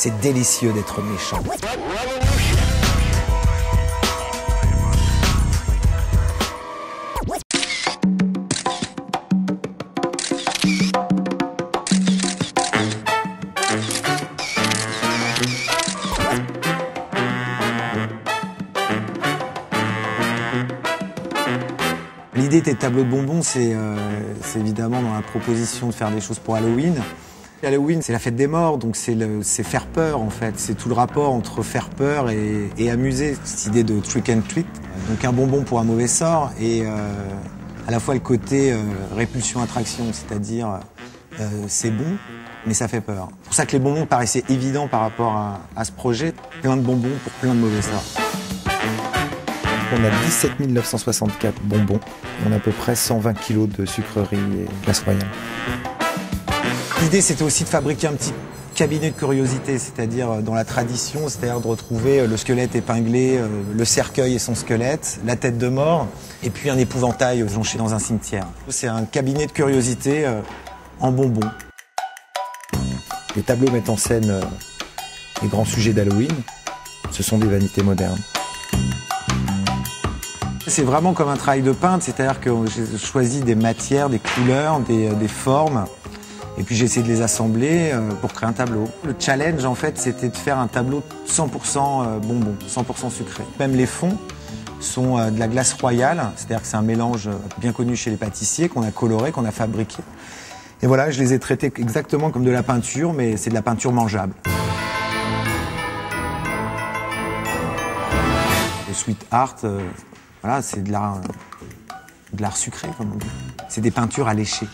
C'est délicieux d'être méchant. L'idée des tableaux de bonbons, c'est évidemment dans la proposition de faire des choses pour Halloween. Halloween, c'est la fête des morts, donc c'est faire peur en fait. C'est tout le rapport entre faire peur et amuser. Cette idée de trick and treat, donc un bonbon pour un mauvais sort et à la fois le côté répulsion-attraction, c'est-à-dire c'est bon, mais ça fait peur. C'est pour ça que les bonbons paraissaient évidents par rapport à ce projet. Plein de bonbons pour plein de mauvais sorts. On a 17 964 bonbons et on a à peu près 120 kg de sucreries et glace royale. L'idée, c'était aussi de fabriquer un petit cabinet de curiosité, c'est-à-dire dans la tradition, c'est-à-dire de retrouver le squelette épinglé, le cercueil et son squelette, la tête de mort, et puis un épouvantail jonché dans un cimetière. C'est un cabinet de curiosité en bonbons. Les tableaux mettent en scène les grands sujets d'Halloween. Ce sont des vanités modernes. C'est vraiment comme un travail de peintre, c'est-à-dire que j'ai choisi des matières, des couleurs, des formes, et puis j'ai essayé de les assembler pour créer un tableau. Le challenge, en fait, c'était de faire un tableau 100% bonbon, 100% sucré. Même les fonds sont de la glace royale, c'est-à-dire que c'est un mélange bien connu chez les pâtissiers, qu'on a coloré, qu'on a fabriqué. Et voilà, je les ai traités exactement comme de la peinture, mais c'est de la peinture mangeable. Le sweet art, voilà, c'est de l'art sucré, comme on dit. C'est des peintures à lécher.